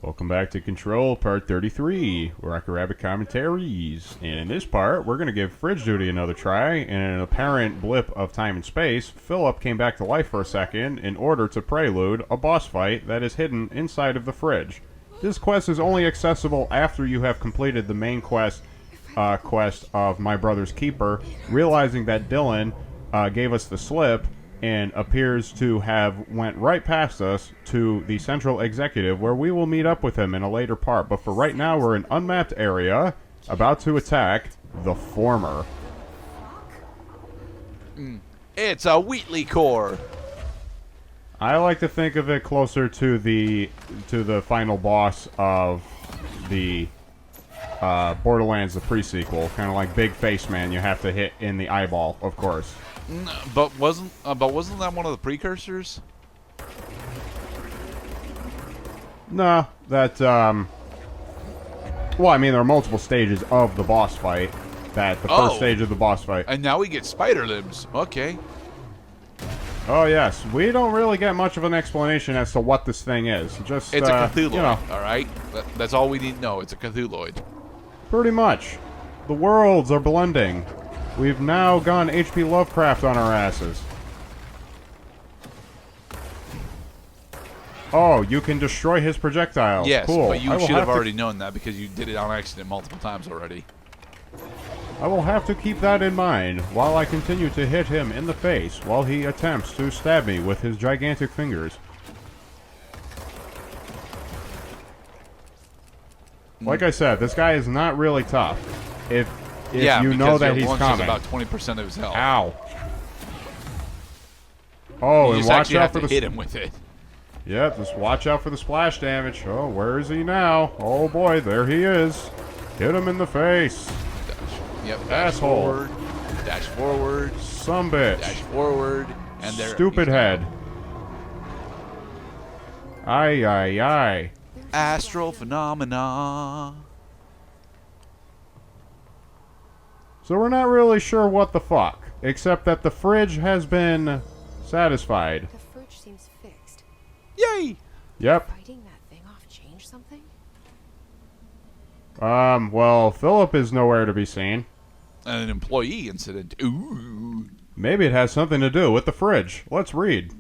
Welcome back to Control, Part 33, Rocket Rabbit Commentaries. And in this part, we're going to give Fridge Duty another try. In an apparent blip of time and space, Philip came back to life for a second in order to prelude a boss fight that is hidden inside of the fridge. This quest is only accessible after you have completed the main quest of My Brother's Keeper, realizing that Dylan gave us the slip and appears to have went right past us to the central executive, where we will meet up with him in a later part. But for right now, we're in unmapped area, about to attack the former. It's a Wheatley core. I like to think of it closer to the final boss of the Borderlands, the pre-sequel, kind of like Big Face Man. You have to hit in the eyeball, of course. But wasn't that one of the precursors? No, that well, I mean, there are multiple stages of the boss fight. The first stage of the boss fight. And now we get spider limbs. Okay. Oh yes, we don't really get much of an explanation as to what this thing is. Just it's a Cthulhuid. You know, all right. That's all we need to know. It's a Cthulhuid. Pretty much. The worlds are blending. We've now gone H.P. Lovecraft on our asses. Oh, you can destroy his projectiles. Yes, cool. but you should have already known that because you did it on accident multiple times already. I will have to keep that in mind while I continue to hit him in the face while he attempts to stab me with his gigantic fingers. Like I said, this guy is not really tough. If you know that he's coming. About 20% of his health. Ow. Oh, and watch out for the hit him with it. Yeah, just watch out for the splash damage. Oh, where is he now? Oh boy, there he is. Hit him in the face. Dash. Yep. Dash Asshole. Forward. Dash forward. Some bitch. Dash forward. And there. Stupid head. Aye, aye, aye. Astral phenomena. So we're not really sure what the fuck, except that the fridge has been satisfied. The fridge seems fixed. Yay! Yep. Fighting that thing off change something? Well, Philip is nowhere to be seen. An employee incident. Ooh. Maybe it has something to do with the fridge. Let's read.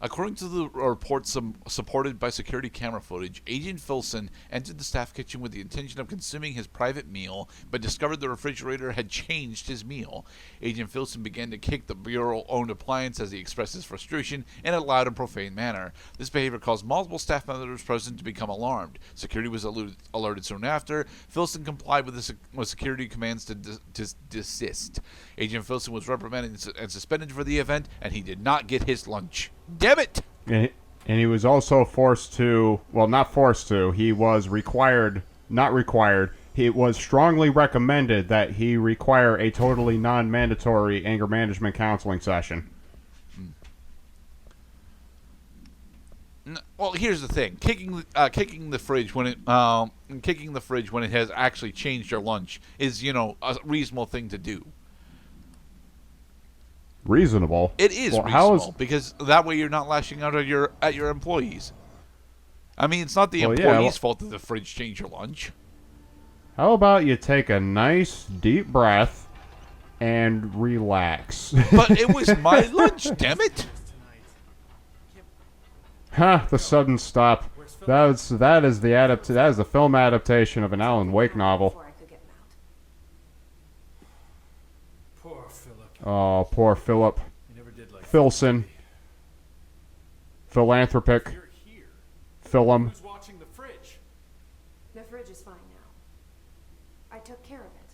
According to the reports supported by security camera footage, Agent Filson entered the staff kitchen with the intention of consuming his private meal, but discovered the refrigerator had changed his meal. Agent Filson began to kick the Bureau-owned appliance as he expressed his frustration in a loud and profane manner. This behavior caused multiple staff members present to become alarmed. Security was alerted soon after. Filson complied with security commands to desist. Agent Filson was reprimanded and suspended for the event, and he did not get his lunch. Damn it! And he was also forced to, well, not forced to, he was required, not required, it was strongly recommended that he require a totally non-mandatory anger management counseling session. Well, here's the thing: kicking the fridge when it has actually changed your lunch is, a reasonable thing to do. Reasonable. It is reasonable because that way you're not lashing out at your employees. I mean, it's not the employee's fault that the fridge changed your lunch. How about you take a nice deep breath and relax? But it was my lunch, damn it! Ha! The sudden stop. That is the film adaptation of an Alan Wake novel. Oh, poor Philip. Filson. Philanthropic. Philum. Who's watching the fridge? The fridge is fine now. I took care of it.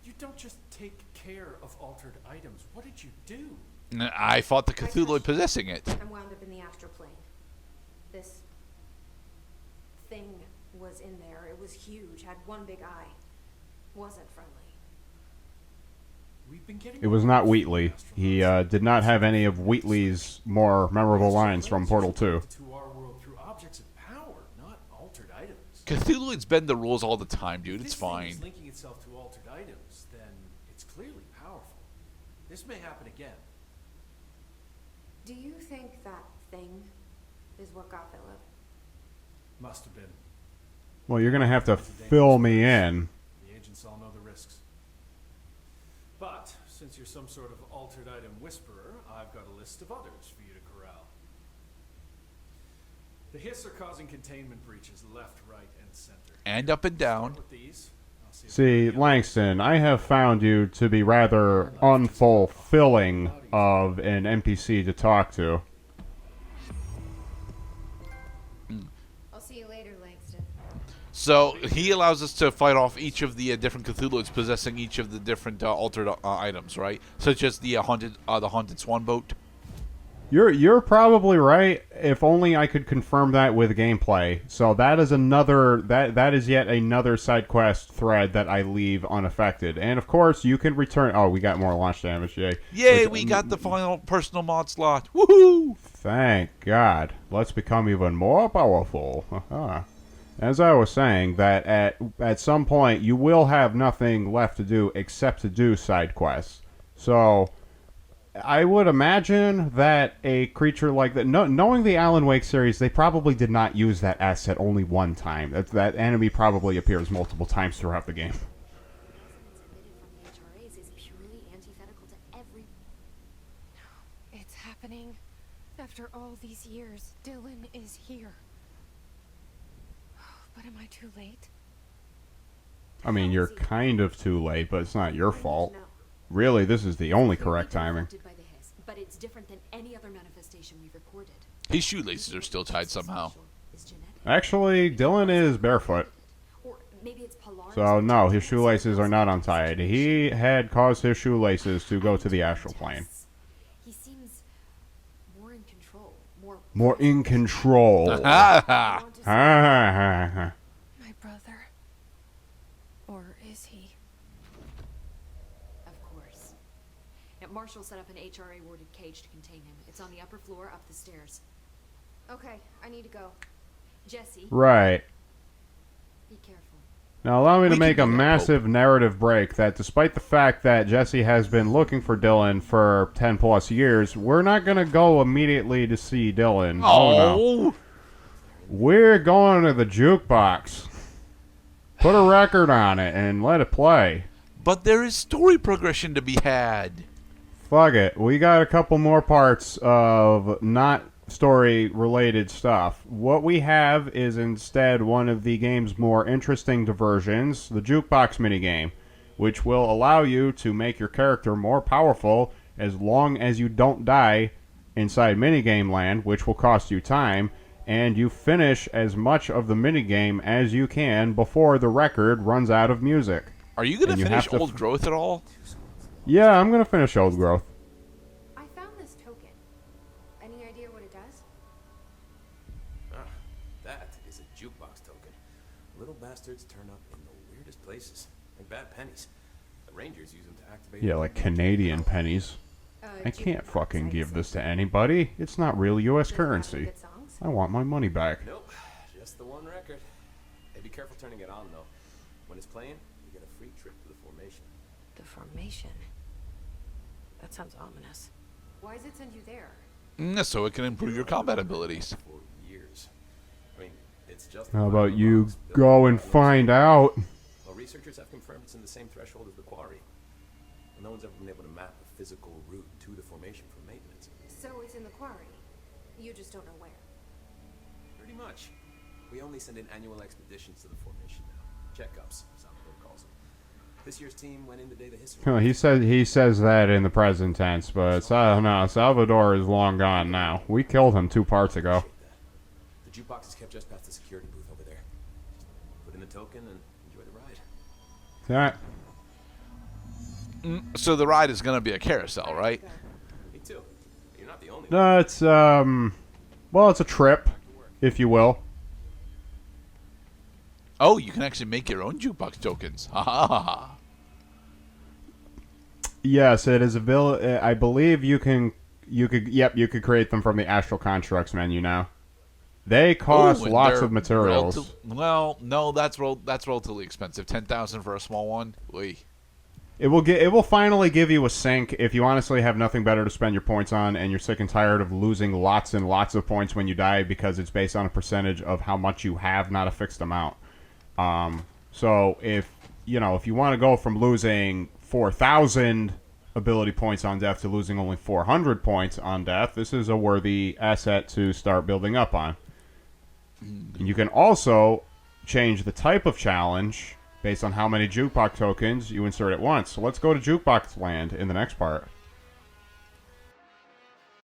You don't just take care of altered items. What did you do? I fought the Cthulhu possessing it. I'm wound up in the astral plane. This thing was in there. It was huge, had one big eye. Wasn't friendly. We've been getting It was not Wheatley. He did not have any of Wheatley's more memorable lines from Portal 2. To our world through objects of power, not altered items. Cthulhu's bend the rules all the time, dude. It's fine. If this thing is linking itself to altered items, then it's clearly powerful. This may happen again. Do you think that thing is what got Philip? Must have been. Well, you're gonna have to fill me in. The agents all know the risks. But, since you're some sort of altered item whisperer, I've got a list of others for you to corral. The Hiss are causing containment breaches left, right, and center. And up and down. Start with these. I'll see if See, Langston, I have found you to be rather unfulfilling of an NPC to talk to. I'll see you later, Langston. So he allows us to fight off each of the different Cthulhu's possessing each of the different altered items, right? Such as the haunted swan boat. You're probably right. If only I could confirm that with gameplay. So that is another that is yet another side quest thread that I leave unaffected. And of course, you can return. Oh, we got more launch damage. Yay! Yay! We got the final personal mod slot. Woohoo! Thank God. Let's become even more powerful. Haha. As I was saying, that at some point you will have nothing left to do except to do side quests. So I would imagine that a creature like that, knowing the Alan Wake series, they probably did not use that asset only one time. That enemy probably appears multiple times throughout the game. Evidence from the HRAs is purely antithetical to every... It's happening. After all these years, Dylan is here. But am I too late? I mean, you're kind of too late, but it's not your fault. Really, this is the only correct timing. By the hiss, but it's different than any other manifestation we've recorded. His shoelaces are still tied somehow. It's genetic. Actually, Dylan is barefoot. Or maybe it's Polaris. So, no, his shoelaces are not untied. He had caused his shoelaces to go to the astral plane. He seems more in control. More in control. Ha Want to Ha ha ha ha. My brother? Or is he? Of course. Now, Marshall set up an HRA-warded cage to contain him. It's on the upper floor, up the stairs. Okay, I need to go. Jesse, Right. be careful. Now allow me We to can make do a that, massive narrative break that despite the fact that Jesse has been looking for Dylan for 10 plus years, we're not going to go immediately to see Dylan. Oh no. Oh! We're going to the jukebox. Put a record on it and let it play. But there is story progression to be had. Fuck it. We got a couple more parts of not story-related stuff. What we have is instead one of the game's more interesting diversions, the jukebox minigame, which will allow you to make your character more powerful as long as you don't die inside minigame land, which will cost you time, and you finish as much of the minigame as you can before the record runs out of music. Are you going And to you finish have to Old Growth at all? Yeah, I'm going to finish Old Growth. I found this token. Any idea what it does? Ah, that is a jukebox token. Little bastards turn up in the weirdest places, like bad pennies. The Rangers use them to activate... Yeah, like Canadian pennies. I can't fucking give this to anybody. It's not real U.S. currency. Good songs? I want my money back. Nope, just the one record. Hey, be careful turning it on, though. When it's playing, you get a free trip to the formation. The formation. That sounds ominous. Why does it send you there? So it can improve your combat abilities. For years. I mean, it's just... How about you go and find out? Well, researchers have confirmed it's in the same threshold as the quarry. And no one's ever been able to map a physical route to the formation for maintenance. So it's in the quarry. You just don't know where. Pretty much. We only send in annual expeditions to the formation now. Checkups, Salvador calls them. This year's team went in the day the history... He says that in the present tense, but no, Salvador is long gone now. We killed him 2 parts ago. The jukebox is kept just past the security booth over there. Put in the token and enjoy the ride. Yeah. So the ride is going to be a carousel, right? Me too. You're not the only one. No, it's well, it's a trip, if you will. Oh, you can actually make your own jukebox tokens. Ha ha ha ha. Yes, it is I believe you could create them from the Astral Constructs menu now. They cost Ooh, and lots they're of materials. well, no, that's relatively expensive. 10,000 for a small one. Oy. It will finally give you a sink if you honestly have nothing better to spend your points on, and you're sick and tired of losing lots and lots of points when you die because it's based on a percentage of how much you have, not a fixed amount. So if you want to go from losing 4,000 ability points on death to losing only 400 points on death, this is a worthy asset to start building up on. And you can also change the type of challenge based on how many jukebox tokens you insert at once. So let's go to jukebox land in the next part.